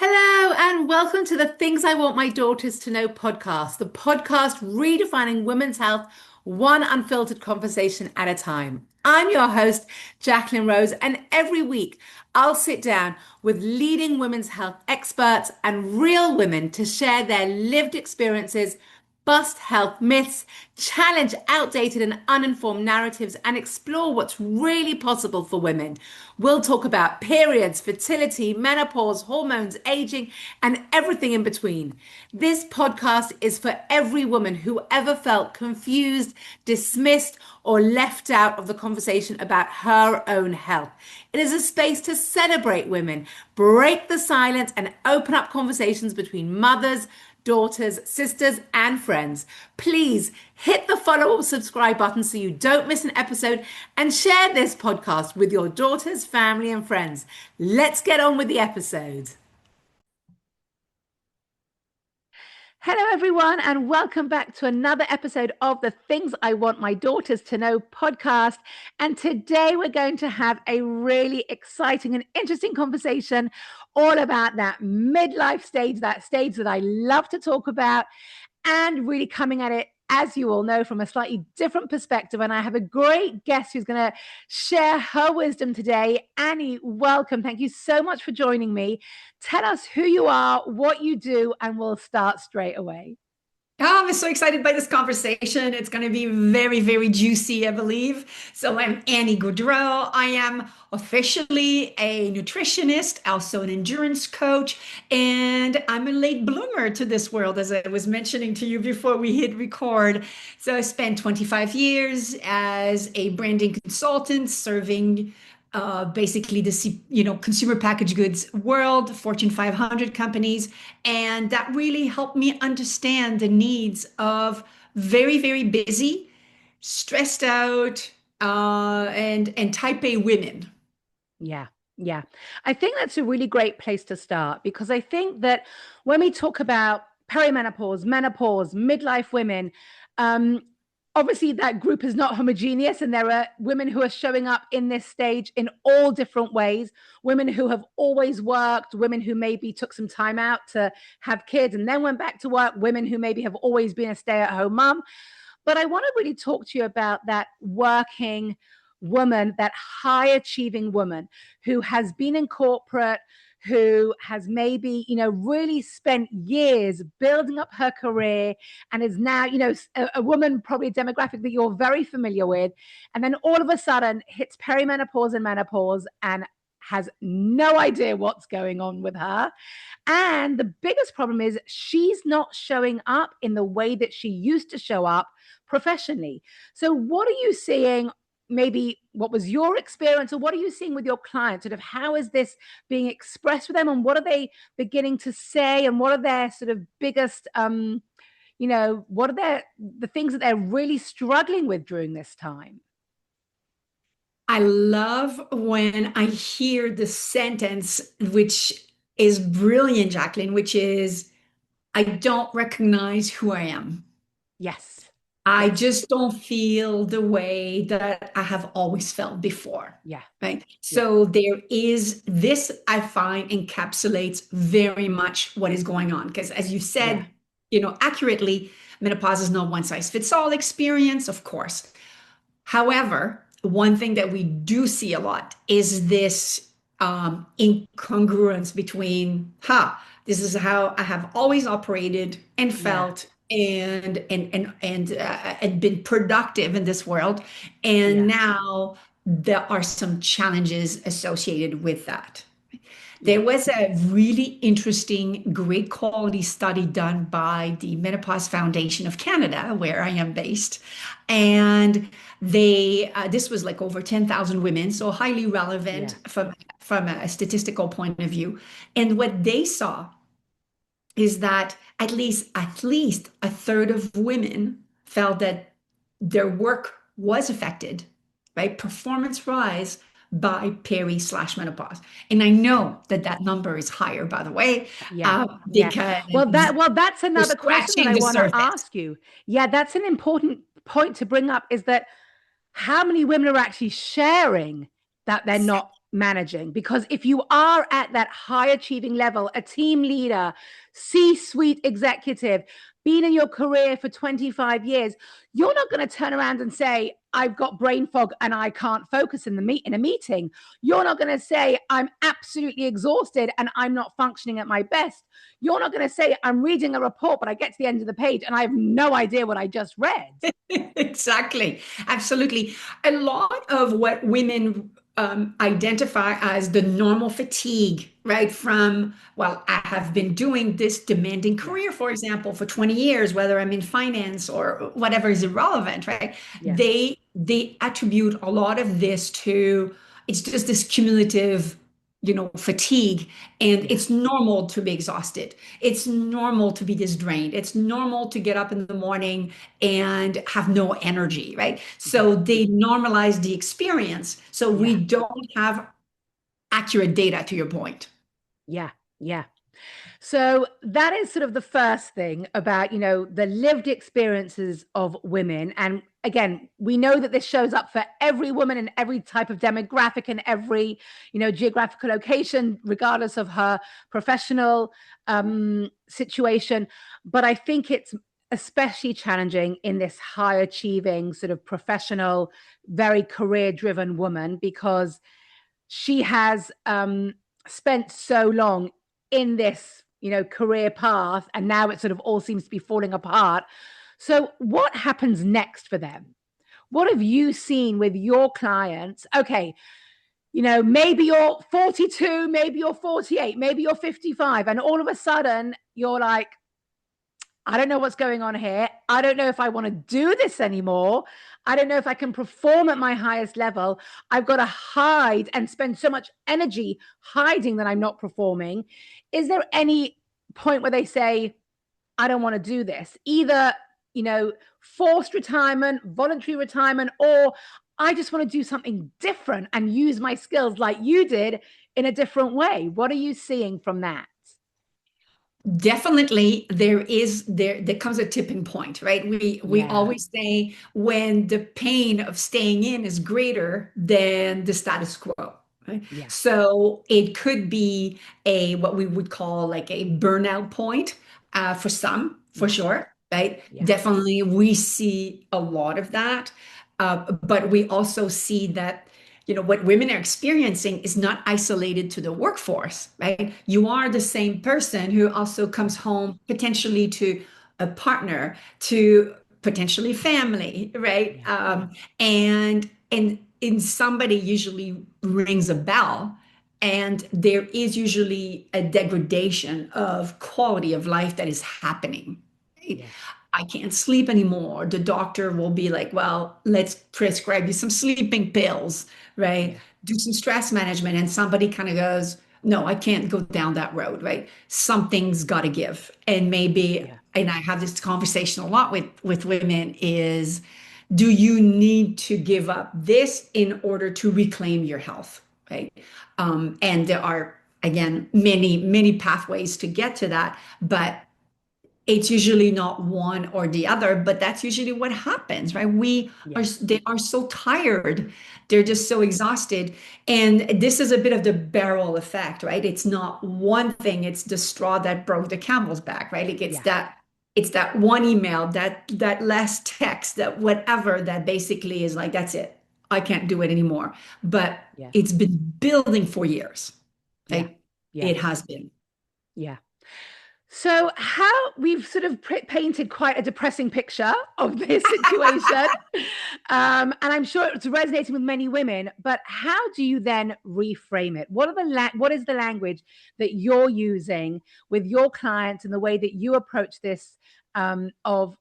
Hello, and welcome to the Things I Want My Daughters to Know podcast, the podcast redefining women's health, one unfiltered conversation at a time. I'm your host, Jacqueline Rose, and every week I'll sit down with leading women's health experts and real women to share their lived experiences, bust health myths, challenge outdated and uninformed narratives, and explore what's really possible for women. We'll talk about periods, fertility, menopause, hormones, aging, and everything in between. This podcast is for every woman who ever felt confused, dismissed, or left out of the conversation about her own health. It is a space to celebrate women, break the silence, and open up conversations between mothers, daughters, sisters, and friends. Please hit the follow or subscribe button so you don't miss an episode, and share this podcast with your daughters, family, and friends. Let's get on with the episode. Hello, everyone, and welcome back to another episode of the Things I Want My Daughters to Know podcast. And today we're going to have a really exciting and interesting conversation all about that midlife stage, that stage that I love to talk about, and really coming at it, as you all know, from a slightly different perspective. And I have a great guest who's going to share her wisdom today. Annie, welcome. Thank you so much for joining me. Tell us who you are, what you do, and we'll start straight away. Oh, I'm so excited by this conversation. It's going to be very, very juicy, I believe. So I'm Annie Gaudreault. I am officially a nutritionist, also an endurance coach, and I'm a late bloomer to this world, as I was mentioning to you before we hit record. So I spent 25 years as a branding consultant, serving basically the consumer packaged goods world, Fortune 500 companies, and that really helped me understand the needs of very, very busy, stressed out, and type A women. Yeah. Yeah. I think that's a really great place to start, because I think that when we talk about perimenopause, menopause, midlife women, um, obviously that group is not homogeneous, and there are women who are showing up in this stage in all different ways. Women who have always worked, women who maybe took some time out to have kids and then went back to work, women who maybe have always been a stay-at-home mom. But I want to really talk to you about that working woman, that high achieving woman who has been in corporate, who has maybe, really spent years building up her career, and is now, a woman, probably a demographic that you're very familiar with. And then all of a sudden hits perimenopause and menopause and has no idea what's going on with her. And the biggest problem is she's not showing up in the way that she used to show up professionally. So what are you seeing? Maybe what was your experience, or what are you seeing with your clients? Sort of how is this being expressed with them, and what are they beginning to say, and what are their sort of biggest, what are the things that they're really struggling with during this time? I love when I hear the sentence, which is brilliant, Jacqueline, which is, I don't recognize who I am. Yes. I Yes. just don't feel the way that I have always felt before. Yeah. Right. Yeah. So there is this, I find, encapsulates very much what is going on. Because as you Yeah. said, accurately, menopause is not one size fits all experience, of course. However, one thing that we do see a lot is this incongruence between, this is how I have always operated and Yeah. felt and been productive in this world, and Yeah. now there are some challenges associated with that. Yeah. There was a really interesting, great quality study done by the Menopause Foundation of Canada, where I am based. And this was like over 10,000 women, so highly relevant Yeah. from a statistical point of view. And what they saw is that at least a third of women felt that their work was affected, right? Performance rise by peri/menopause. And I Yeah. know that that number is higher, by the way, Yeah. Yeah. because Well, that's we're another question that scratching I the want to surface. ask you. Yeah, that's an important point to bring up, is that how many women are actually sharing that they're not managing. Because if you are at that high achieving level, a team leader, C-suite executive, been in your career for 25 years, you're not going to turn around and say, I've got brain fog and I can't focus in a meeting. You're not going to say, I'm absolutely exhausted and I'm not functioning at my best. You're not going to say, I'm reading a report, but I get to the end of the page and I have no idea what I just read. Exactly. Absolutely. A lot of what women identify as the normal fatigue, right? From, well, I have been doing this demanding Yeah, career, for example, for 20 years, whether I'm in finance or whatever is irrelevant, right? yeah, They attribute a lot of this to it's just this cumulative, fatigue. And yeah, it's normal to be exhausted. It's normal to be this drained. It's normal to get up in the morning and have no energy, right? yeah, So they normalize the experience. So we yeah, don't have accurate data, to your point. yeah, yeah. So that is sort of the first thing about, the lived experiences of women. And again, we know that this shows up for every woman in every type of demographic and every, geographical location, regardless of her professional situation. But I think it's especially challenging in this high achieving sort of professional, very career driven woman because she has spent so long in this career path, and now it sort of all seems to be falling apart. So what happens next for them? What have you seen with your clients? Okay, maybe you're 42, maybe you're 48, maybe you're 55, and all of a sudden you're like, I don't know what's going on here. I don't know if I want to do this anymore. I don't know if I can perform at my highest level. I've got to hide and spend so much energy hiding that I'm not performing. Is there any point where they say, I don't want to do this? Either, forced retirement, voluntary retirement, or I just want to do something different and use my skills like you did in a different way. What are you seeing from that? Definitely, there comes a tipping point, right? We Yeah. always say when the pain of staying in is greater than the status quo, right? Yeah. So it could be a what we would call like a burnout point for some, for Yeah. sure, right? Yeah. Definitely, we see a lot of that, but we also see that what women are experiencing is not isolated to the workforce, right? You are the same person who also comes home potentially to a partner, to potentially family, right? Yeah. Yeah. And in somebody usually rings a bell, and there is usually a degradation of quality of life that is happening. Right? Yeah. I can't sleep anymore. The doctor will be like, well, let's prescribe you some sleeping pills, right? Yeah. Do some stress management. And somebody kind of goes, no, I can't go down that road, right? Something's got to give. And maybe, Yeah. and I have this conversation a lot with women is, do you need to give up this in order to reclaim your health, right? And there are, again, many, many pathways to get to that. But it's usually not one or the other, but that's usually what happens, right? Yeah. They are so tired. They're just so exhausted. And this is a bit of the barrel effect, right? It's not one thing, it's the straw that broke the camel's back, right? Like Yeah. it's that one email, that last text, that whatever that basically is like, that's it. I can't do it anymore. But Yeah. it's been building for years, Yeah. right? Yeah. It has been. Yeah. So, how we've sort of painted quite a depressing picture of this situation. And I'm sure it's resonating with many women, but how do you then reframe it? What is the language that you're using with your clients and the way that you approach this of,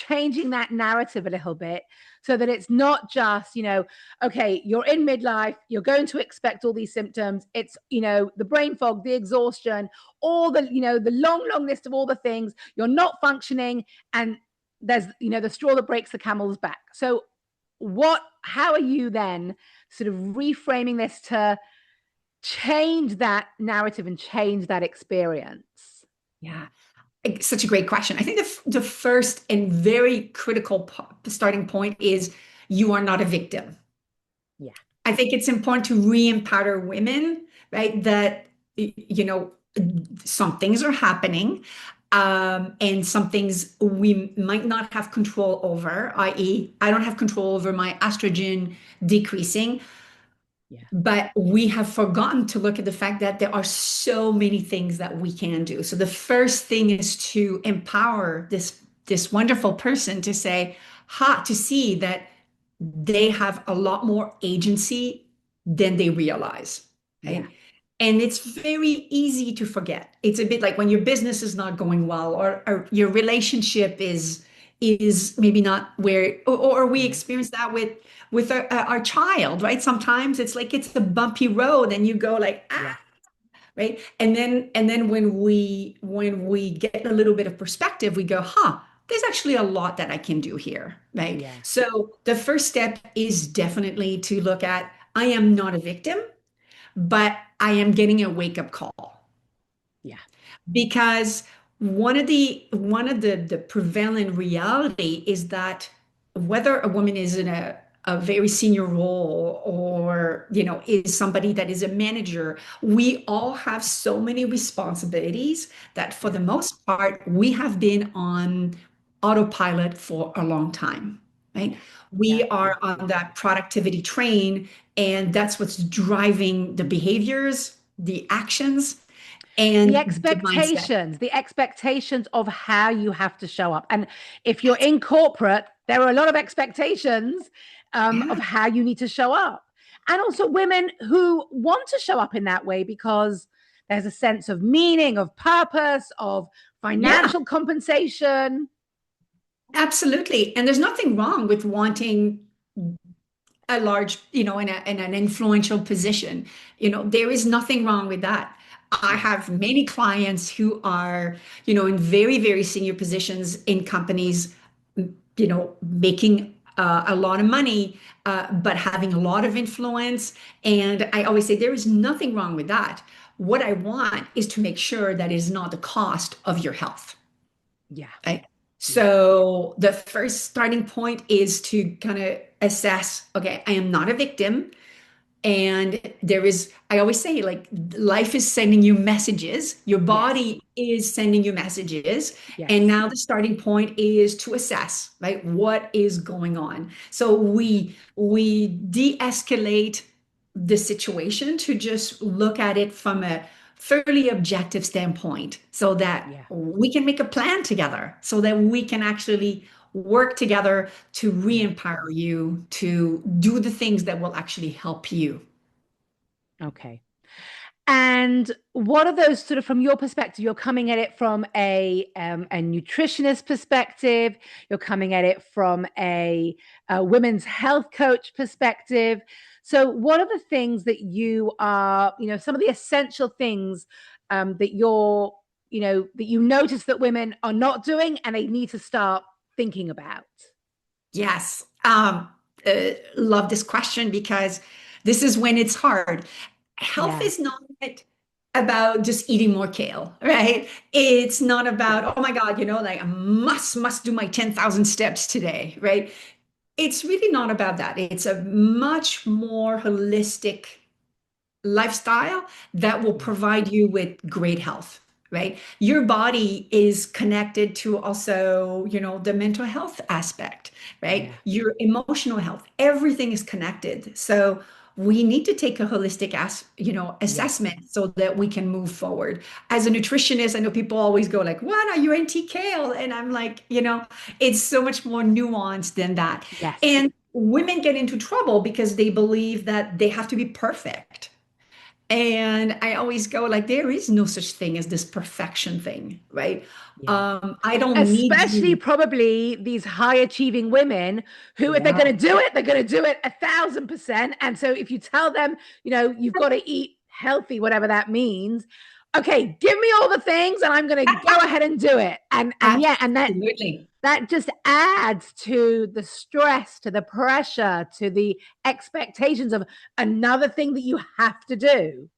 changing that narrative a little bit so that it's not just, okay, you're in midlife, you're going to expect all these symptoms. It's, the brain fog, the exhaustion, all the, the long list of all the things. You're not functioning, and there's, the straw that breaks the camel's back. So how are you then sort of reframing this to change that narrative and change that experience? Yeah. Such a great question. I think the first and very critical starting point is you are not a victim. Yeah. I think it's important to re-empower women, right? That, you know, some things are happening, and some things we might not have control over, i.e., I don't have control over my estrogen decreasing, Yeah. but we have forgotten to look at the fact that there are so many things that we can do. So the first thing is to empower this wonderful person to say, ha, to see that they have a lot more agency than they realize, Yeah. right? And it's very easy to forget. It's a bit like when your business is not going well, or your relationship is maybe not where, or we Yeah. experience that with our child, right? Sometimes it's like it's a bumpy road, and you go like, Yeah. ah, right? And then when we get a little bit of perspective, we go, huh, there's actually a lot that I can do here, right? Yeah. So the first step is definitely to look at, I am not a victim, but I am getting a wake-up call, Yeah. because one of the prevalent reality is that whether a woman is in a very senior role, or is somebody that is a manager, we all have so many responsibilities that for Yeah. the most part we have been on autopilot for a long time, right? Yeah. We That's are on beautiful. that productivity train, and that's what's driving the behaviors, the actions, The and the mindset. expectations, the expectations of how you have to show up. And if you're in corporate, there are a lot of expectations Yeah, of how you need to show up. And also women who want to show up in that way because there's a sense of meaning, of purpose, of yeah, financial compensation. absolutely. And there's nothing wrong with wanting a large, in an influential position. There is nothing wrong with that. I Yeah. have many clients who are, in very, very senior positions in companies, making a lot of money, but having a lot of influence. And I always say there is nothing wrong with that. What I want is to make sure that it is not the cost of your health. Yeah. Right? Yeah. So the first starting point is to kind of assess, okay, I am not a victim. And I always say, like, life is sending you messages, your Yes. body is sending you messages. And Yes. now the starting point is to assess, right? What is going on? So we de-escalate the situation to just look at it from a fairly objective standpoint, so that Yeah. we can make a plan together, so that we can actually work together to Yeah. re-empower you to do the things that will actually help you. Okay. And what are those sort of from your perspective? You're coming at it from a nutritionist perspective. You're coming at it from a women's health coach perspective. So, what are the things that you are, some of the essential things that that you notice that women are not doing and they need to start thinking about? Yes. Love this question, because this is when it's hard. Health Yeah, is not about just eating more kale, right? It's not about, oh my God, like I must do my 10,000 steps today, right? It's really not about that. It's a much more holistic lifestyle that will yeah, provide you with great health, right? Your body is connected to also, the mental health aspect, right? yeah, Your emotional health, everything is connected. So we need to take a holistic yes, assessment so that we can move forward. As a nutritionist, I know people always go like, "What, are you anti-kale?" And I'm like, it's so much more nuanced than that. yes. And women get into trouble because they believe that they have to be perfect, and I always go like, there is no such thing as this perfection thing, right? Yeah. I don't need Especially you. probably these high achieving women who, if they're Yeah, going to do it, they're going to do it 1,000%. And so if you tell them, you've got to eat healthy, whatever that means, okay, give me all the things and I'm going to go ahead and do it. And yeah, and absolutely. that just adds to the stress, to the pressure, to the expectations of another thing that you have to do.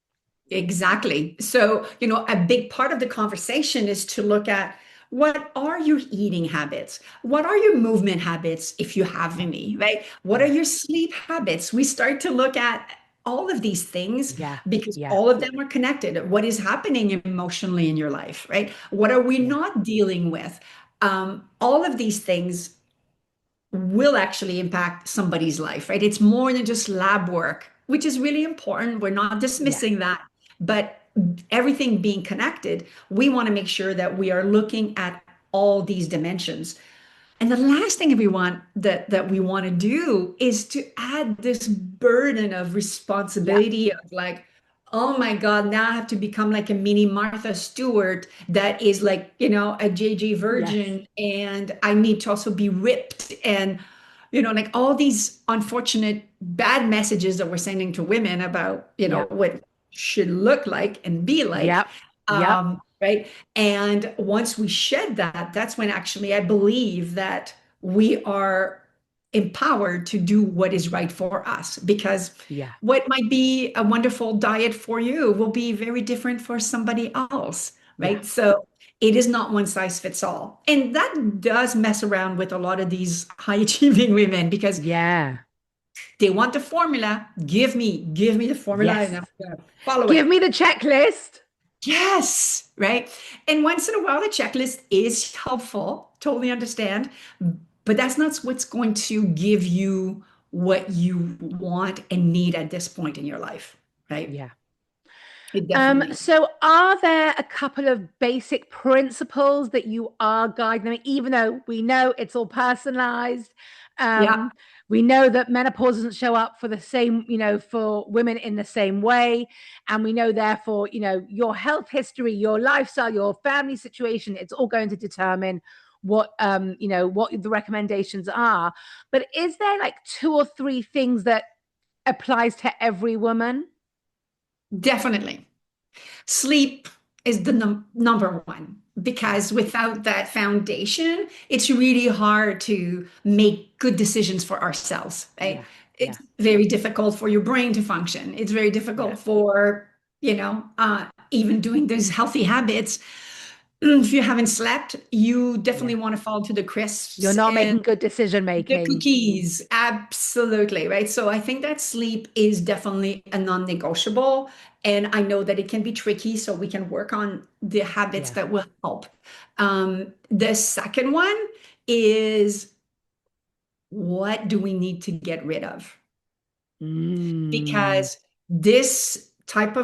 Exactly. So, a big part of the conversation is to look at, What are your eating habits? What are your movement habits if you have any, right? What are Yeah. your sleep habits? We start to look at all of these things Yeah. because Yeah. all of them are connected. What is happening emotionally in your life, right? What are we Yeah. not dealing with? All of these things will actually impact somebody's life, right? It's more than just lab work, which is really important. We're not Yeah. dismissing that, but everything being connected, we want to make sure that we are looking at all these dimensions. And the last thing that we want to do is to add this burden of Yeah. responsibility of like, oh my God, now I have to become like a mini Martha Stewart that is like, a JJ Yes. Virgin, and I need to also be ripped and like all these unfortunate bad messages that we're sending to women about, Yeah. what should look like and be like. Yep. Yep. Right. And once we shed that, that's when actually I believe that we are empowered to do what is right for us. Because Yeah. what might be a wonderful diet for you will be very different for somebody else. Yeah. Right. So it is not one size fits all. And that does mess around with a lot of these high achieving women because Yeah. they want the formula. Give me the formula and I'm Yes. going to follow Give it. me the checklist. Yes, right. And once in a while, the checklist is helpful, totally understand, but that's not what's going to give you what you want and need at this point in your life, right? Yeah. It definitely. So are there a couple of basic principles that you are guiding them, even though we know it's all personalized? Yeah, Um, we know that menopause doesn't show up for the same, for women in the same way. And we know, therefore, your health history, your lifestyle, your family situation, it's all going to determine what the recommendations are. But is there like two or three things that applies to every woman? definitely. Sleep is the number one Yeah. because without that foundation, it's really hard to make good decisions for ourselves, right? Yeah. Yeah. It's very difficult for your brain to function. It's very Yeah. difficult for, even doing those healthy habits. If you haven't slept, you definitely Yeah. want to fall to the You're crisps not and making good decision the making. cookies, absolutely, right? So I think that sleep is definitely a non-negotiable. And I know that it can be tricky, so we can work on the habits Yeah. that will help. The second one is what do we need to get rid of? Mm, Because this time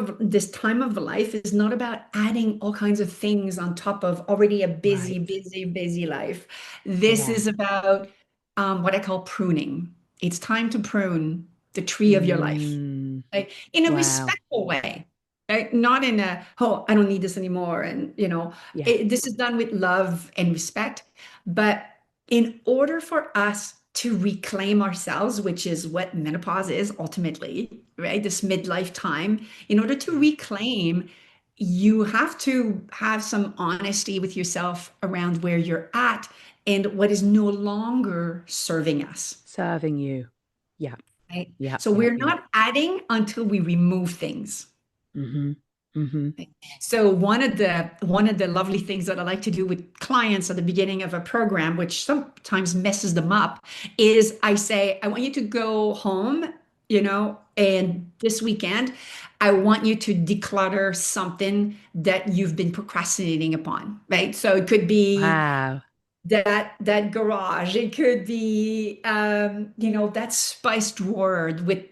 of life is not about adding all kinds of things on top of already a busy, right. busy, busy life. This Yeah. is about what I call pruning. It's time to prune the tree of your life, Mm, like in a wow. respectful way, right? Not in a, oh, I don't need this anymore. And, Yeah. this is done with love and respect. But in order for us to reclaim ourselves, which is what menopause is ultimately, right? This midlife time, in order to Yeah. reclaim, you have to have some honesty with yourself around where you're at and what is no longer serving us. Serving you. Yeah. Right? Yeah. So Yeah. we're Yeah. not adding until we remove things. Mm-hmm. Mm-hmm. Right? So one of the lovely things that I like to do with clients at the beginning of a program, which sometimes messes them up, is I say, I want you to go home, and this weekend, I want you to declutter something that you've been procrastinating upon, right? So it could be Wow. that garage. It could be that spice drawer with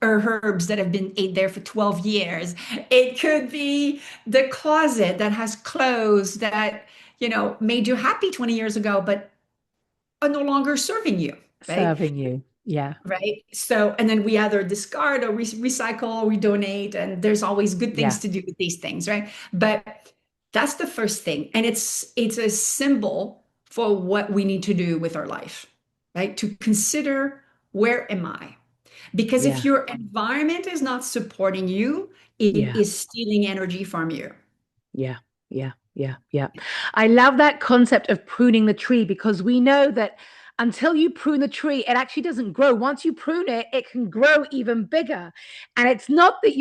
herbs that have been ate there for 12 years. It could be the closet that has clothes that made you happy 20 years ago but are no longer serving you, right? Serving you. Yeah. Right. So, and then we either discard or recycle or we donate, and there's always good things Yeah. to do with these things, right? But that's the first thing. And it's a symbol for what we need to do with our life, right? To consider, where am I? Because if Yeah. your environment is not supporting you, it Yeah. is stealing energy from you. Yeah. Yeah. Yeah. Yeah. I love that concept of pruning the tree because we know that until you prune the tree, it actually doesn't grow. Once you prune it, it can grow even bigger. And it's not that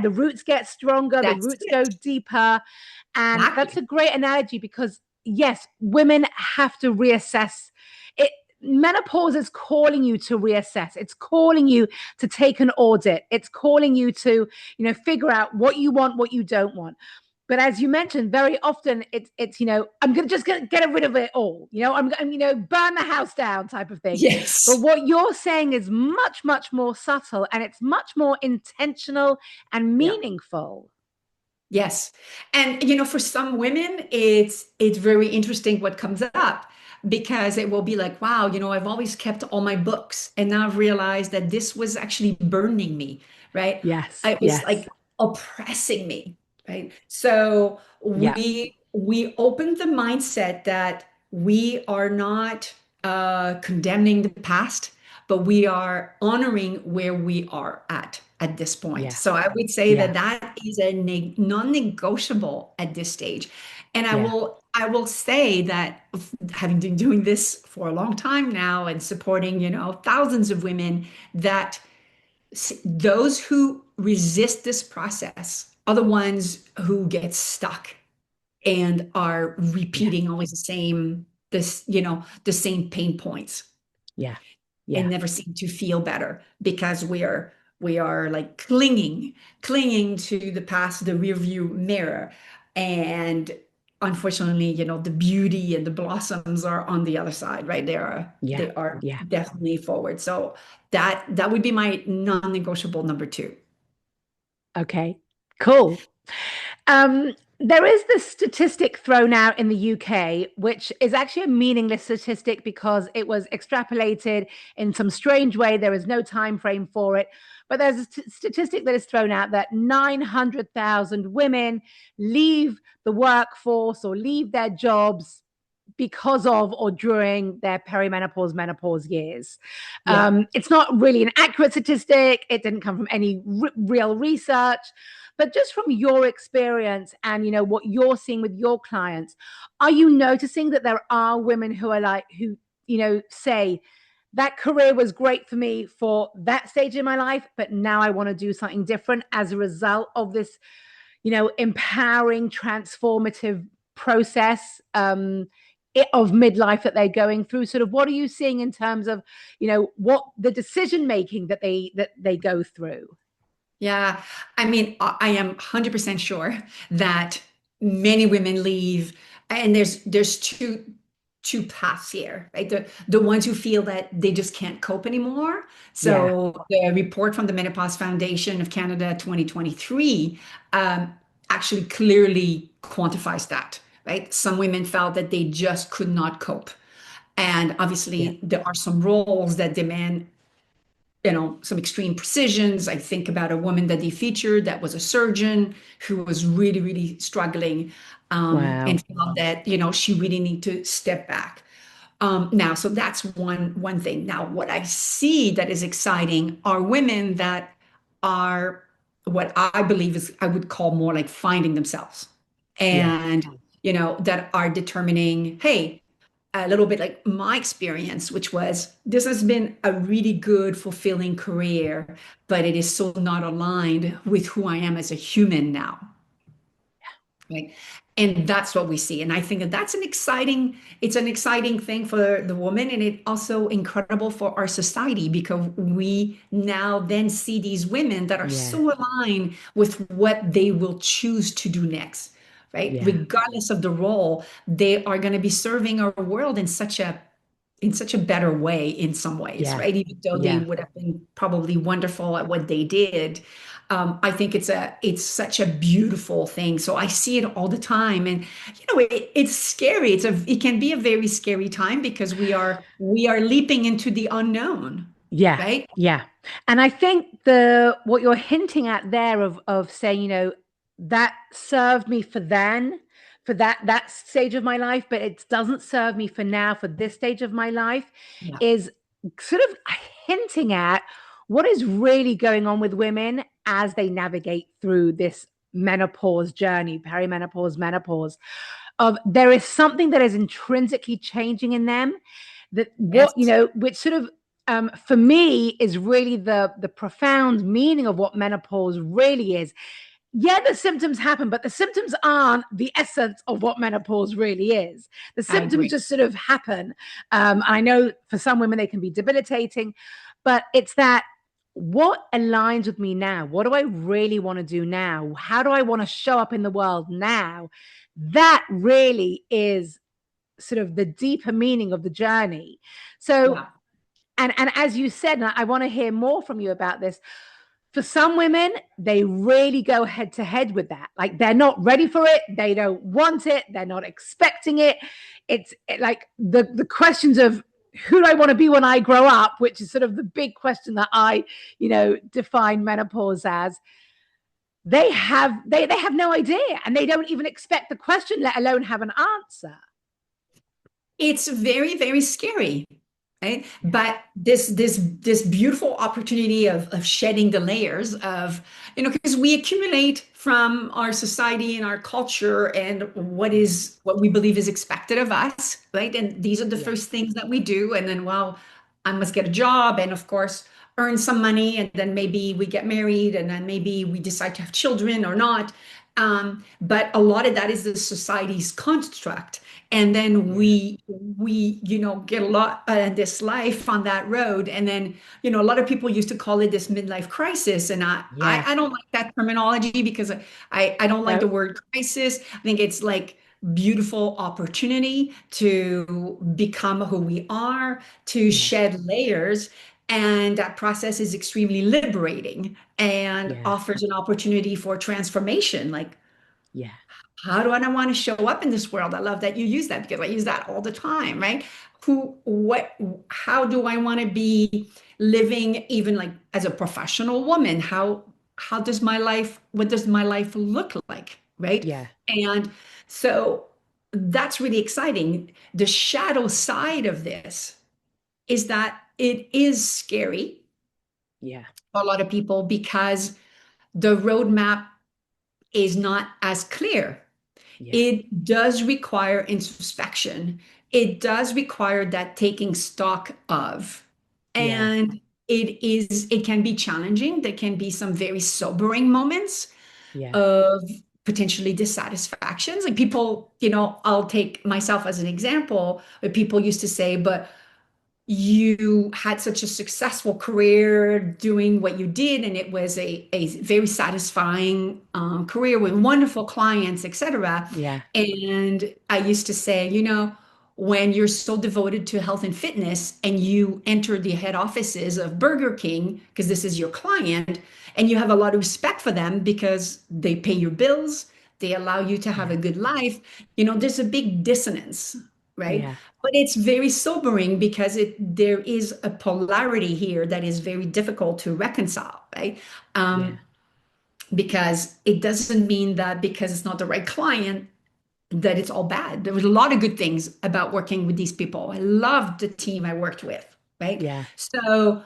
the roots get stronger, the That's roots go it. deeper. And that's Exactly. a great analogy because yes, women have to reassess it. Menopause is calling you to reassess. It's calling you to take an audit. It's calling you to, figure out what you want, what you don't want. But as you mentioned, very often it's I'm gonna just get rid of it all. I'm burn the house down type of thing. But Yes. what you're saying is much, much more subtle, and it's much more intentional and Yeah. meaningful. Yes. And for some women, it's very interesting what comes up because it will be like, wow, I've always kept all my books and now I've realized that this was actually burning me, right? Yes, It was yes, like oppressing me, right? So yeah, we opened the mindset that we are not condemning the past, but we are honoring where we are at this point. yeah, So I would say that yeah, that is a non-negotiable at this stage. And I yeah, will I will say that having been doing this for a long time now and supporting, thousands of women, that those who resist this process are the ones who get stuck and are yeah, repeating always the same pain points yeah, and yeah, never seem to feel better because we are like clinging to the past, the rear view mirror. And unfortunately, the beauty and the blossoms are on the other side, right? They are yeah, they are yeah. definitely forward. So that would be my non-negotiable number two. Okay, cool. There is this statistic thrown out in the UK, which is actually a meaningless statistic because it was extrapolated in some strange way. There is no time frame for it. But there's a statistic that is thrown out that 900,000 women leave the workforce or leave their jobs because of or during their perimenopause, menopause years. Yeah. It's not really an accurate statistic. It didn't come from any real research, but just from your experience and what you're seeing with your clients, are you noticing that there are women who are like who say that career was great for me for that stage in my life, but now I want to do something different as a result of this empowering, transformative process of midlife that they're going through? Sort of, what are you seeing in terms of, what the decision making that they go through? Yeah, I mean, I am 100% sure that many women leave, and there's two paths here, right? The ones who feel that they just can't cope anymore. Yeah, So the report from the Menopause Foundation of Canada 2023 actually clearly quantifies that, right? Some women felt that they just could not cope. And yeah, obviously, there are some roles that demand some extreme precisions. I think about a woman that they featured that was a surgeon who was really, really struggling, and wow, felt that, she really need to step back. Now, so that's one thing. Now, what I see that is exciting are women that are what I believe is I would call more like finding themselves, yeah, and that are determining, hey, a little bit like my experience, which was this has been a really good, fulfilling career, but it is so not aligned with who I am as a human now. Right. And that's what we see. And I think that it's an exciting thing for the woman. And it also incredible for our society because we now then see these women that are yeah, so aligned with what they will choose to do next, right? yeah, Regardless of the role, they are going to be serving our world in such a better way in some ways, yeah, right? Even though they yeah. would have been probably wonderful at what they did. I think it's such a beautiful thing. So I see it all the time, and it's scary. It can be a very scary time because we are leaping into the unknown, Yeah, right? yeah. And I think the what you're hinting at there of saying, that served me for then, for that stage of my life, but it doesn't serve me for now, for this stage of my life, Yeah. is sort of hinting at what is really going on with women as they navigate through this menopause journey, perimenopause, menopause. Of there is something that is intrinsically changing in them, that what Yes. which sort of for me is really the profound meaning of what menopause really is. yeah, the symptoms happen, but the symptoms aren't the essence of what menopause really is. The I symptoms agree. just sort of happen. I know for some women they can be debilitating, but it's that what aligns with me now? What do I really want to do now? How do I want to show up in the world now? That really is sort of the deeper meaning of the journey. So, Yeah. and as you said, and I want to hear more from you about this, for some women, they really go head to head with that. Like they're not ready for it. They don't want it. They're not expecting it. It's like the questions of who do I want to be when I grow up, which is sort of the big question that I, define menopause as. They have no idea and they don't even expect the question, let alone have an answer. It's very, very scary, right? Yeah. But this beautiful opportunity of shedding the layers of, because we accumulate from our society and our culture and what we believe is expected of us, right? And these are the Yeah. first things that we do. And then, well, I must get a job and of course earn some money, and then maybe we get married, and then maybe we decide to have children or not. But a lot of that is the society's construct, and then Yeah. we get a lot in this life on that road, and then a lot of people used to call it this midlife crisis, and Yeah. I don't like that terminology because I don't like the No. word crisis. I think it's like beautiful opportunity to become who we are, to Yeah. shed layers, and that process is extremely liberating and Yeah. offers an opportunity for transformation. Like, Yeah. how do I want to show up in this world? I love that you use that because I use that all the time, right? How do I want to be living even like as a professional woman? How does what does my life look like, right? Yeah. And so that's really exciting. The shadow side of this is that it is scary Yeah. for a lot of people because the roadmap is not as clear. Yeah. It does require introspection. It does require that taking stock of. Yeah. And it can be challenging. There can be some very sobering moments Yeah. of potentially dissatisfactions. Like people, I'll take myself as an example, where people used to say, but you had such a successful career doing what you did, and it was a very satisfying career with wonderful clients, etc. Yeah. And I used to say, when you're so devoted to health and fitness and you enter the head offices of Burger King, because this is your client, and you have a lot of respect for them because they pay your bills, they allow you to have Yeah. a good life, there's a big dissonance, right? Yeah. But it's very sobering because there is a polarity here that is very difficult to reconcile, right? Yeah. Because it doesn't mean that because it's not the right client that it's all bad. There was a lot of good things about working with these people. I loved the team I worked with, right? Yeah. So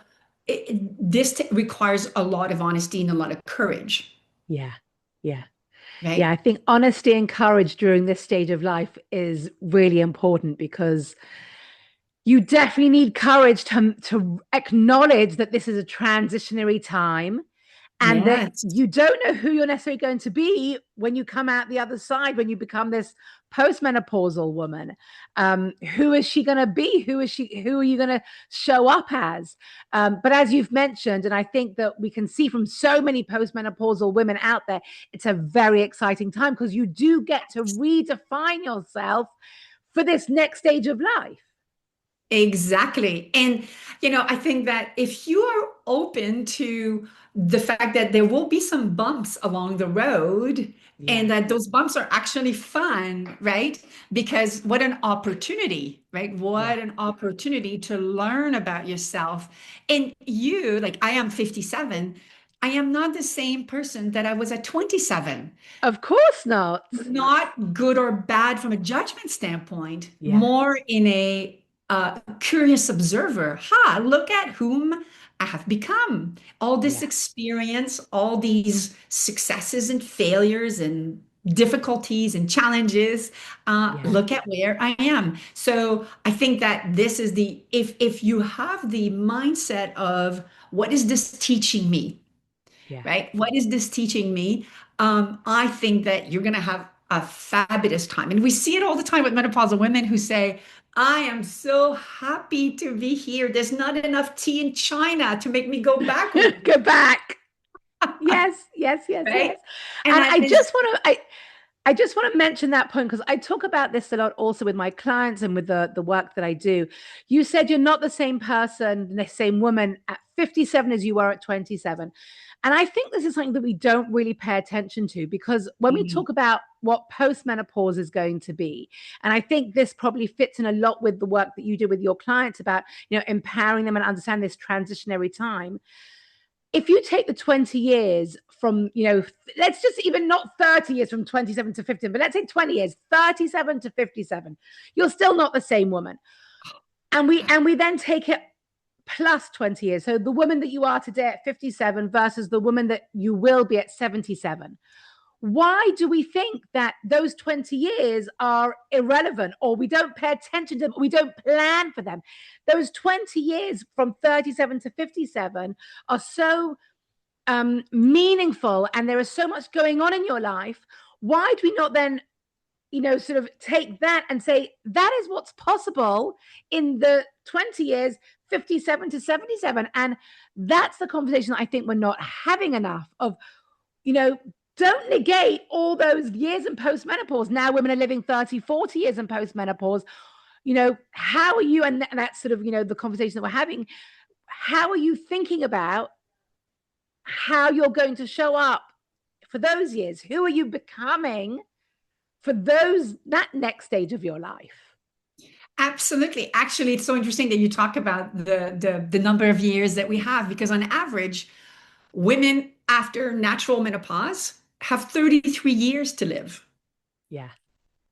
this requires a lot of honesty and a lot of courage, Yeah. Yeah. Yeah. right? I think honesty and courage during this stage of life is really important because you definitely need courage to acknowledge that this is a transitionary time and that Yes. you don't know who you're necessarily going to be when you come out the other side, when you become this postmenopausal woman. Who is she going to be? Who are you going to show up as? But as you've mentioned, and I think that we can see from so many postmenopausal women out there, it's a very exciting time because you do get to redefine yourself for this next stage of life. Exactly. And, I think that if you are open to the fact that there will be some bumps along the road Yeah, and that those bumps are actually fun, right? Because what an opportunity, right? yeah. What an opportunity to learn about yourself. And like I am 57, I am not the same person that I was at 27. Of course not. Not good or bad from a judgment standpoint, Yeah, more in a curious observer. Look at whom I have become. All this yeah, experience, all these successes and failures and difficulties and challenges. yeah, Look at where I am. So I think that this is if you have the mindset of what is this teaching me? yeah, Right? What is this teaching me? I think that you're going to have a fabulous time. And we see it all the time with menopausal women who say, I am so happy to be here. There's not enough tea in China to make me go backward, Go back. Yes, yes, yes, right? yes. And And that is, I just want to mention that point because I talk about this a lot also with my clients and with the work that I do. You said you're not the same person, the same woman at 57 as you were at 27. And I think this is something that we don't really pay attention to because when we talk about what postmenopause is going to be, and I think this probably fits in a lot with the work that you do with your clients about, empowering them and understand this transitionary time. If you take the 20 years from, let's just even not 30 years from 27 to 15, but let's say 20 years, 37 to 57, you're still not the same woman. And we then take it plus 20 years. So the woman that you are today at 57 versus the woman that you will be at 77. Why do we think that those 20 years are irrelevant or we don't pay attention to them, we don't plan for them? Those 20 years from 37 to 57 are so meaningful and there is so much going on in your life. Why do we not then sort of take that and say that is what's possible in the 20 years 57 to 77? And that's the conversation that I think we're not having enough of. Don't negate all those years in postmenopause. Now women are living 30, 40 years in postmenopause. How are you, and that's sort of the conversation that we're having, how are you thinking about how you're going to show up for those years? Who are you becoming for that next stage of your life? absolutely. Actually, it's so interesting that you talk about the number of years that we have, because on average, women after natural menopause have 33 years to live. Yeah.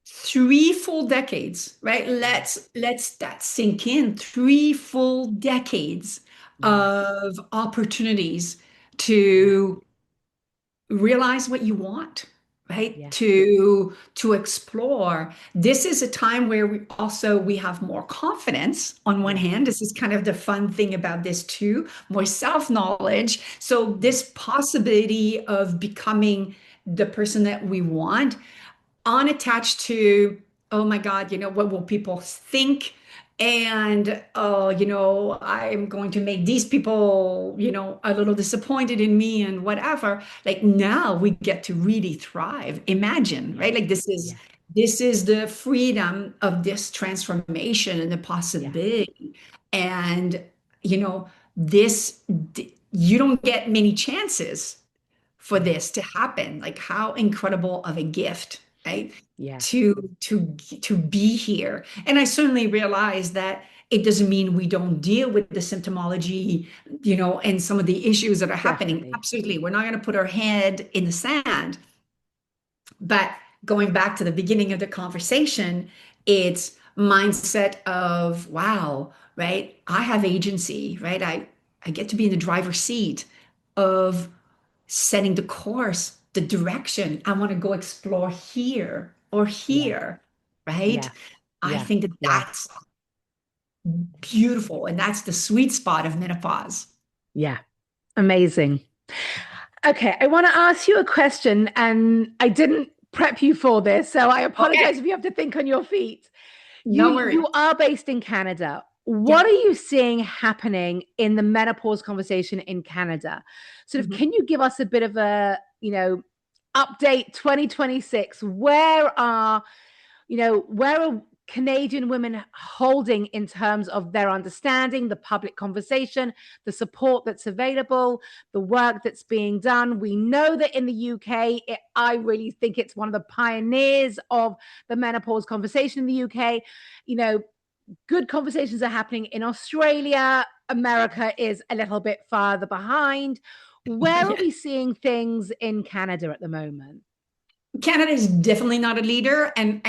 3 full decades, right? Yeah. Let's that sink in. 3 full decades Yeah. of opportunities Yeah. to realize what you want, right? Yeah. To explore. This is a time where we have more confidence on one Yeah. hand. This is kind of the fun thing about this too, more self-knowledge. So Yeah. this possibility of becoming the person that we want, unattached to, oh my God, what will people think? And I'm going to make these people, a little disappointed in me and whatever. Like now we get to really thrive. Imagine, Yeah. right? Like Yeah. this is the freedom of this transformation and the Yeah. possibility. And this you don't get many chances for Yeah. this to happen. Like how incredible of a gift, right? Yeah. To be here. And I certainly realize that it doesn't mean we don't deal with the symptomology, and some of the issues that are happening. Definitely. Absolutely. We're not going to put our head in the sand. But going back to the beginning of the conversation, it's mindset of, wow, right? I have agency, right? I get to be in the driver's seat of setting the course, the direction. I want to go explore here or Yeah. here, right? Yeah. I Yeah. think that Yeah. that's beautiful. And that's the sweet spot of menopause. Yeah. Amazing. Okay, I want to ask you a question, and I didn't prep you for this, so I Okay, apologize if you have to think on your feet. You no worries. you are based in Canada. What Yeah. are you seeing happening in the menopause conversation in Canada? Sort of, Mhm. can you give us a bit of a, update 2026? Where are Canadian women holding in terms of their understanding, the public conversation, the support that's available, the work that's being done? We know that in the UK, I really think it's one of the pioneers of the menopause conversation in the UK. You know, good conversations are happening in Australia. America is a little bit farther behind. Where are Yeah. we seeing things in Canada at the moment? Canada is definitely not a leader, and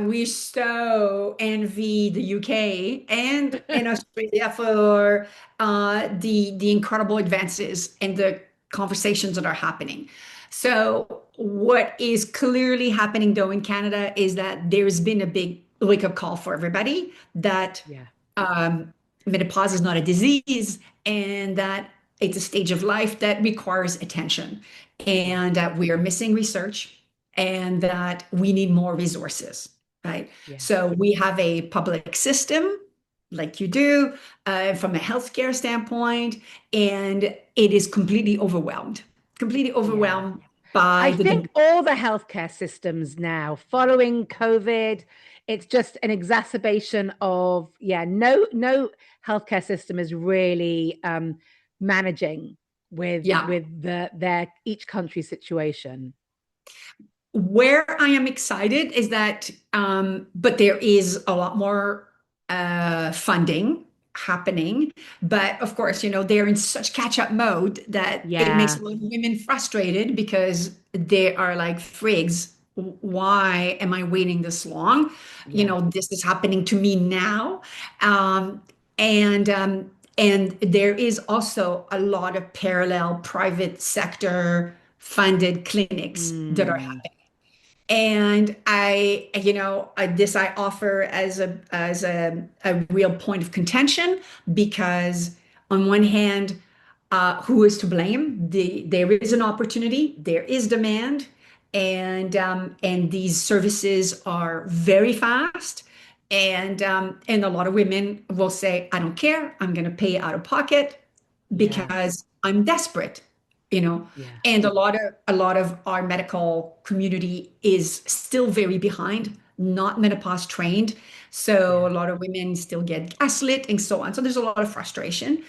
we so envy the UK and in Australia for the incredible advances and the conversations that are happening. So what is clearly happening though in Canada is that there's been a big wake-up call for everybody that Yeah. um, menopause is not a disease, and that it's a stage of life that requires attention, Yeah. and that we are missing research, and that we need more resources, right? Yeah. So we have a public system like you do, from a healthcare standpoint, and it is completely Yeah. overwhelmed I by the think all the healthcare systems now, following COVID, it's just an exacerbation of, yeah, no healthcare system is really managing yeah. with their each country situation. Where I am excited is that, but there is a lot more funding happening. But of course, they're in such catch-up mode that it makes Yeah, a lot of women frustrated because they are like, frigs, why am I waiting this long? yeah, This is happening to me now. Um, and there is also a lot of parallel private sector funded clinics that are, mm, and this I offer as a real point of contention, because on one hand, who is to blame? There is an opportunity, there is demand, and these services are very fast. And a lot of women will say, I don't care, I'm going to pay out of pocket yeah, because I'm desperate, you know. yeah, And a lot of our medical community is still very behind, not menopause trained. So yeah, a lot of women still get gaslit and so on. So there's a lot of frustration.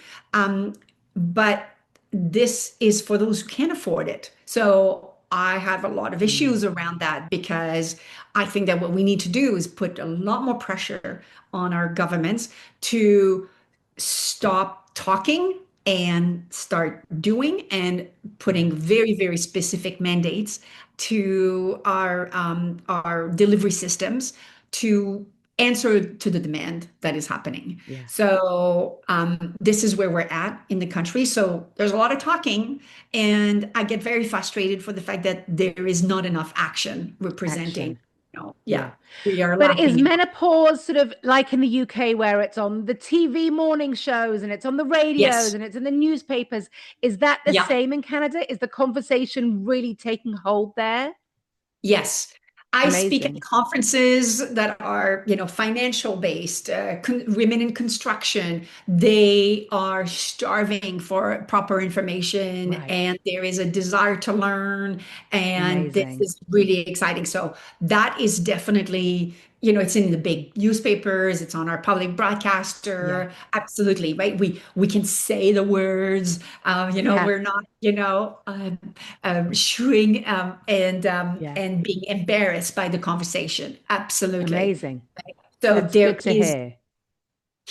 But this is for those who can't afford it. So I have a lot of mm, issues around that, because I think that what we need to do is put a lot more pressure on our governments to stop talking and start doing, and yeah, putting very, very specific mandates to our delivery systems to answer to the demand that is happening. yeah. So this is where we're at in the country. So there's a lot of talking, and I get very frustrated for the fact that there is not enough action representing. Action. Yeah, Yeah. we are But is lacking. menopause sort of like in the UK where it's on the TV morning shows and it's on the radios Yes. and it's in the newspapers? Is that the Yeah. same in Canada? Is the conversation really taking hold there? Yes. I speak at Amazing. conferences that are, financial based, women in construction. They are starving for proper information, Right. and there is a desire to learn. And this Amazing. is really exciting. So that is definitely, it's in the big newspapers, it's on our public Yeah. broadcaster. Absolutely, right? We can say the words, Yeah. we're not, shooing, Yeah. and being embarrassed by the conversation. Absolutely. Amazing. So That's there good to is, hear.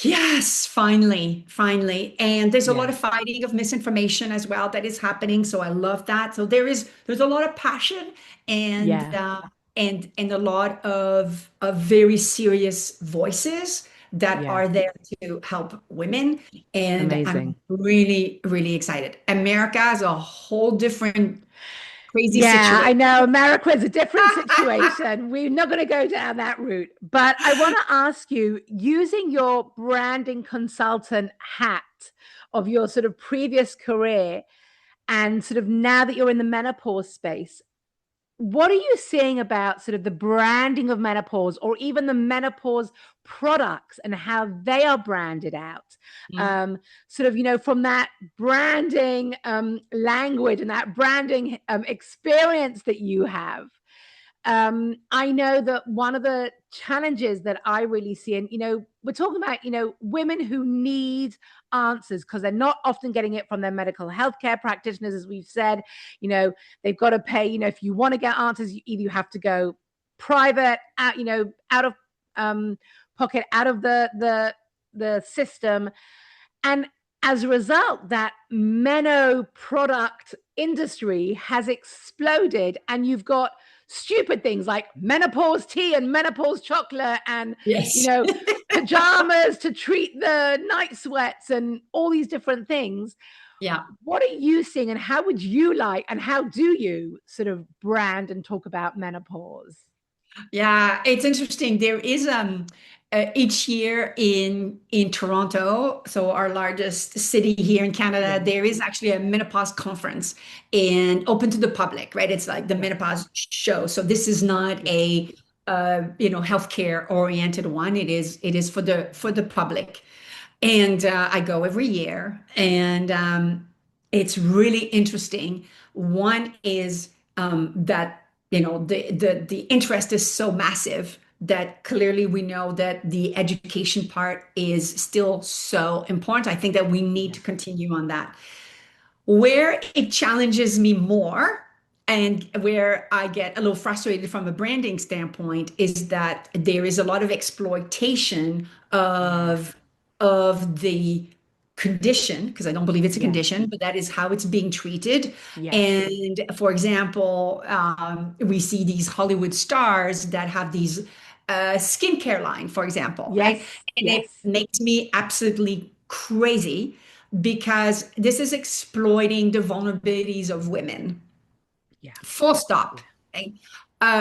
yes, finally, finally. And there's a lot Yeah. of fighting of misinformation as well that is happening. So I love that. So there's a lot of passion, and Yeah. and a lot of very serious voices that Yeah. are there to help women. And I'm Amazing. really, really excited. America is a whole different crazy Yeah, I situation. know America is a different situation. We're not going to go down that route. But I want to ask you, using your branding consultant hat of your sort of previous career and sort of now that you're in the menopause space, what are you seeing about sort of the branding of menopause or even the menopause products and how they are branded out? Mm. Sort of, from that branding language and that branding experience that you have. I know that one of the challenges that I really see, and we're talking about, women who need answers because they're not often getting it from their medical healthcare practitioners, as we've said. They've got to pay. If you want to get answers, either you have to go private, out of pocket, out of the system, and as a result, that meno product industry has exploded, and you've got stupid things like menopause tea and menopause chocolate and you Yes. know pajamas to treat the night sweats and all these different things. Yeah. What are you seeing, and how would you like, and how do you sort of brand and talk about menopause? Yeah, it's interesting. each year in Toronto, so our largest city here in Canada, Yeah. there is actually a menopause conference and open to the public, right? It's like the Yeah. menopause show. So this is not Yeah. a healthcare oriented one. It is for the public. And I go every year, and it's really interesting. One is that the interest is so massive that clearly we know that the education part is still so important. I think that we need to Yes. continue on that. Where it challenges me more and where I get a little frustrated from a branding standpoint is that there is a lot of exploitation Yeah. of the condition, because I don't believe it's a Yeah. condition, but that is how it's being treated. Yes. And for example, we see these Hollywood stars that have these skincare line, for example, right? Yes. And it Yes. makes me absolutely crazy because this is exploiting the vulnerabilities of women. Yeah. Full stop. Yeah. Okay?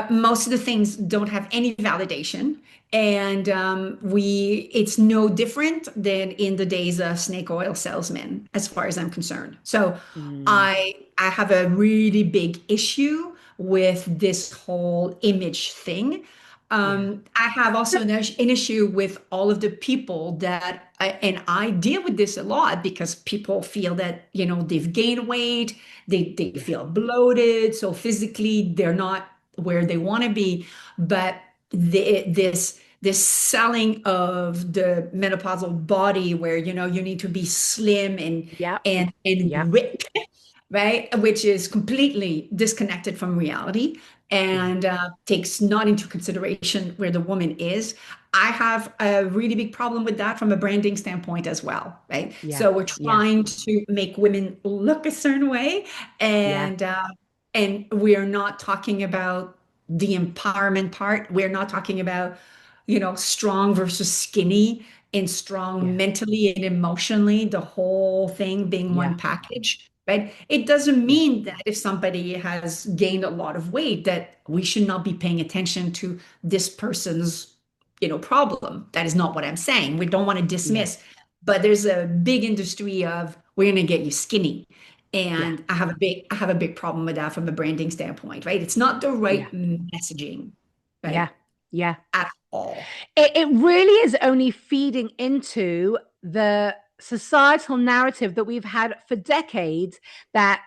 Most of the things don't have any validation, and it's no different than in the days of snake oil salesmen, as far as I'm concerned. So Mm. I have a really big issue with this whole image thing. Yeah. I have also an issue with all of the people and I deal with this a lot because people feel that, they've gained weight, they Yeah. feel bloated, so physically they're not where they want to be. But this selling of the menopausal body where, you need to be slim Yep. and Yep. ripped, right? Which is completely disconnected from reality Yeah. and takes not into consideration where the woman is. I have a really big problem with that from a branding standpoint as well, right? Yeah. So we're Yeah. trying to make women look a certain way, Yeah. and we are not talking about the empowerment part. We're not talking about, strong versus skinny and strong Yeah. mentally and emotionally, the whole thing being one Yeah. package, right? It doesn't Yeah. mean that if somebody has gained a lot of weight, that we should not be paying attention to this person's, problem. That is not what I'm saying. We don't want to Yeah. dismiss, but there's a big industry of we're going to get you skinny. Yeah. And I have a big problem with that from a branding standpoint, right? It's not the Yeah. right messaging, Yeah. right? Yeah. At all. It really is only feeding into the societal narrative that we've had for decades that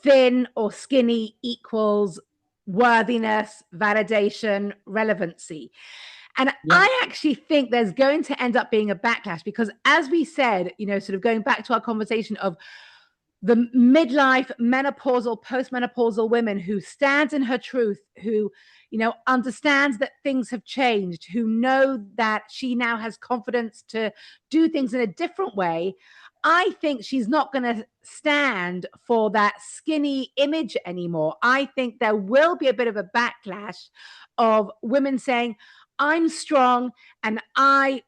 thin or skinny equals worthiness, validation, relevancy. And Yeah. I actually think there's going to end up being a backlash because, as we said, sort of going back to our conversation of the midlife, menopausal, postmenopausal women who stands in her truth, who, understands that things have changed, who know that she now has confidence to do things in a different way. I think she's not going to stand for that skinny image anymore. I think there will be a bit of a backlash of women saying, I'm strong and I,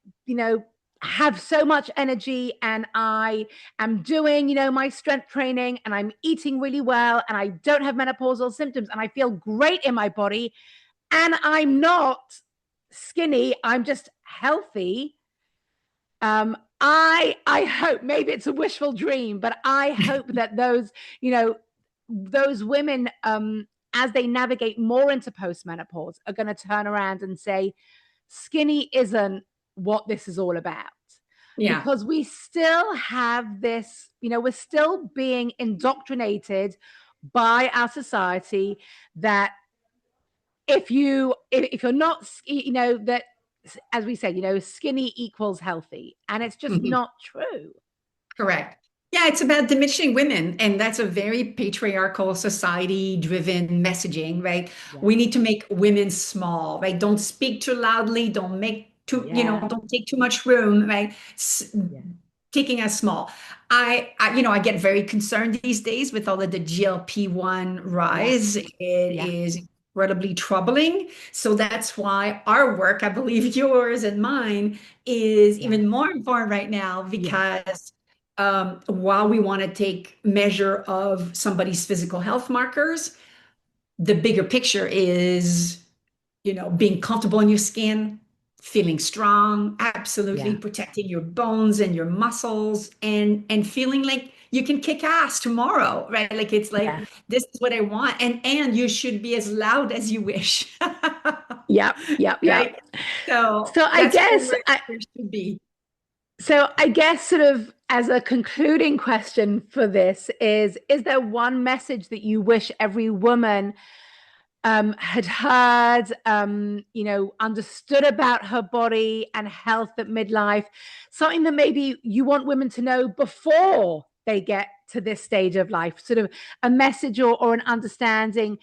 have so much energy and I am doing, my strength training and I'm eating really well and I don't have menopausal symptoms and I feel great in my body and I'm not skinny, I'm just healthy. I hope maybe it's a wishful dream, but I hope that those women as they navigate more into postmenopause are going to turn around and say skinny isn't what this is all about, Yeah. because we still have this, we're still being indoctrinated by our society that if you're not, that, as we said, skinny equals healthy, and it's just Mhm. not true. Correct. Yeah, it's about diminishing women, and that's a very patriarchal society-driven messaging, right? Yeah. We need to make women small, right? Don't speak too loudly, don't make too, Yeah. don't take too much room, right? Yeah. Taking us small. I get very concerned these days with all of the GLP-1 Yeah. rise. It Yeah. is incredibly troubling. So that's why our work, I believe yours and mine, is Yeah. even more important right now Yeah. because while we want to take measure of somebody's physical health markers, the bigger picture is, being comfortable in your skin, feeling strong, absolutely Yeah. protecting your bones and your muscles, and feeling like you can kick ass tomorrow, right? Like it's like Yeah. this is what I want, and you should be as loud as you wish, Yep. Yep. Yep. right? So So I that's guess where there should be. so I guess sort of as a concluding question for this is there one message that you wish every woman had heard, understood about her body and health at midlife, something that maybe you want women to know before they get to this stage of life, sort of a message or an understanding,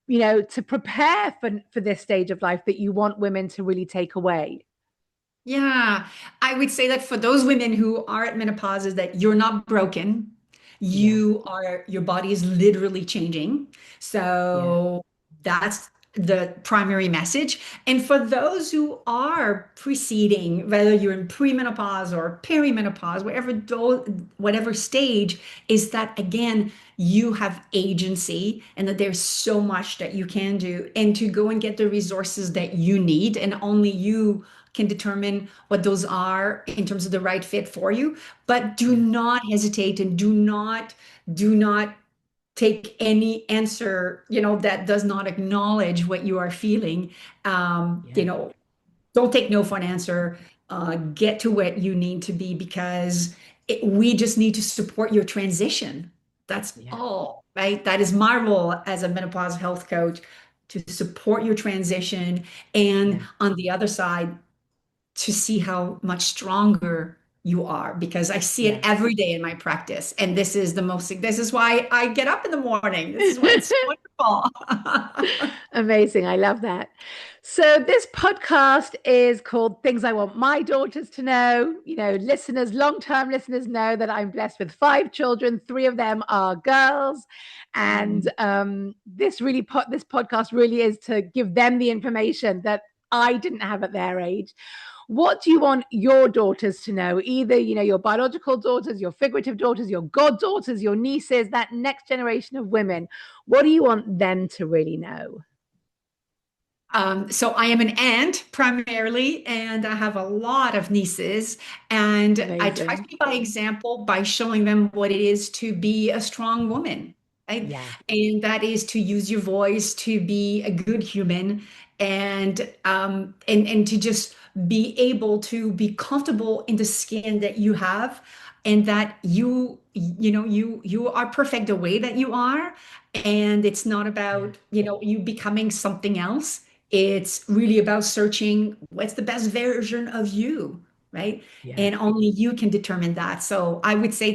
to prepare for this stage of life that you want women to really take away? Yeah, I would say that for those women who are at menopause, is that you're not broken. Yeah, Your body is literally changing. yeah, So that's the primary message. And for those who are preceding, whether you're in premenopause or perimenopause, whatever stage, is that again, you have agency and that there's so much that you can do and to go and get the resources that you need, and only you can determine what those are in terms of the right fit for you. But do yeah, not hesitate, and do not take any answer, that does not acknowledge what you are feeling. yeah, Don't take no for an answer. Get to what you need to be, because we just need to support your transition. That's yeah, all, right? That is my role as a menopause health coach, to support your transition. And yeah, on the other side, to see how much stronger you are, because I see it yeah. every day in my practice. And this is why I get up in the morning. This is why it's wonderful. Amazing. I love that. So, this podcast is called Things I Want My Daughters to Know. Listeners, long term listeners know that I'm blessed with 5 children. 3 of them are girls. And Mm. this podcast really is to give them the information that I didn't have at their age. What do you want your daughters to know? Either, your biological daughters, your figurative daughters, your goddaughters, your nieces, that next generation of women. What do you want them to really know? So I am an aunt primarily, and I have a lot of nieces. And I try to Amazing. be by example by showing them what it is to be a strong woman, right? Yeah. And that is to use your voice, to be a good human, and to just be able to be comfortable in the skin that you have, and that you are perfect the way that you are. And it's not Yeah. about, you becoming something else. It's really about searching what's the best version of you, right? Yeah. And only you can determine that. So I would say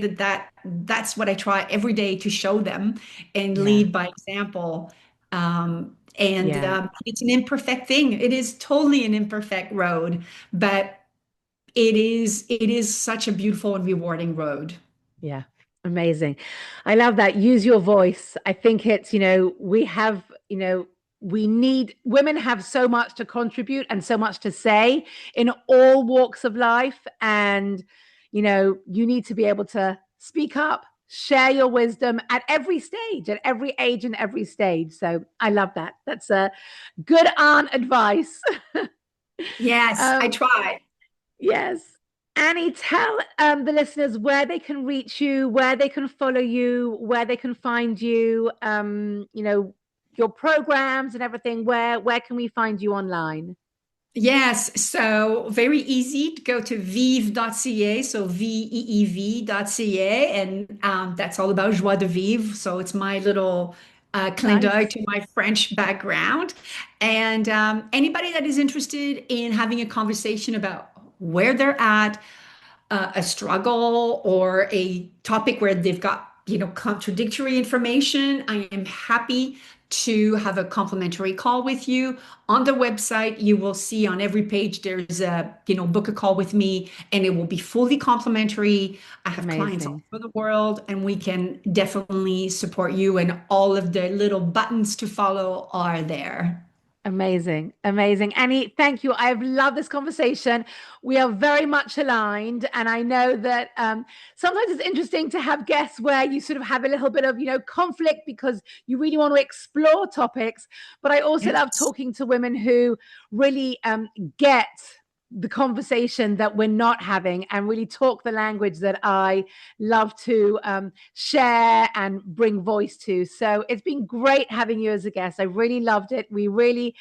that's what I try every day to show them and Yeah. lead by example. And Yeah. it's an imperfect thing. It is totally an imperfect road, but it is such a beautiful and rewarding road. Yeah. Amazing. I love that. Use your voice. I think it's, we need women have so much to contribute and so much to say in all walks of life. And, you need to be able to speak up, share your wisdom at every stage, at every age and every stage. So I love that. That's a good aunt advice. Yes, I um, try. Yes. Annie, tell the listeners where they can reach you, where they can follow you, where they can find you, your programs and everything. Where can we find you online? Yes, so very easy to go to vive.ca, so veev.ca, and that's all about joie de vivre. So it's my little clin d'oeil Nice. to my French background. And anybody that is interested in having a conversation about where they're at, a struggle or a topic where they've got, contradictory information, I am happy to have a complimentary call with you. On the website, you will see on every page there's a, book a call with me, and it will be fully complimentary. I have clients all Amazing. over the world, and we can definitely support you, and all of the little buttons to follow are there. Amazing. Amazing. Annie, thank you. I've loved this conversation. We are very much aligned. And I know that sometimes it's interesting to have guests where you sort of have a little bit of, conflict because you really want to explore topics. But I also love Yes. talking to women who really get the conversation that we're not having and really talk the language that I love to share and bring voice to. So it's been great having you as a guest. I really loved it. We really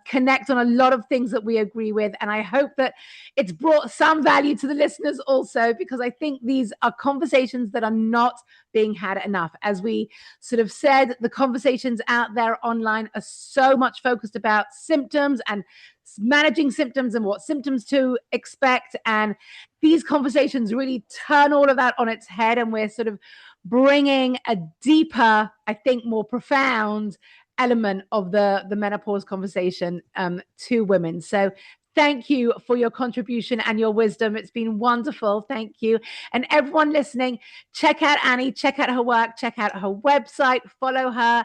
connect on a lot of things that we agree with. And I hope that it's brought some value to the listeners also, because I think these are conversations that are not being had enough. As we sort of said, the conversations out there online are so much focused about symptoms and managing symptoms and what symptoms to expect. And these conversations really turn all of that on its head. And we're sort of bringing a deeper, I think, more profound element of the menopause conversation to women. So thank you for your contribution and your wisdom. It's been wonderful. Thank you. And everyone listening, check out Annie, check out her work, check out her website, follow her.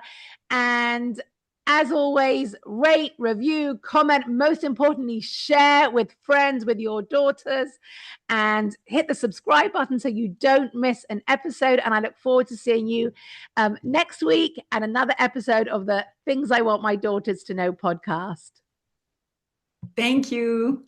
And as always, rate, review, comment, most importantly, share with friends, with your daughters, and hit the subscribe button so you don't miss an episode. And I look forward to seeing you next week and another episode of the Things I Want My Daughters to Know podcast. Thank you.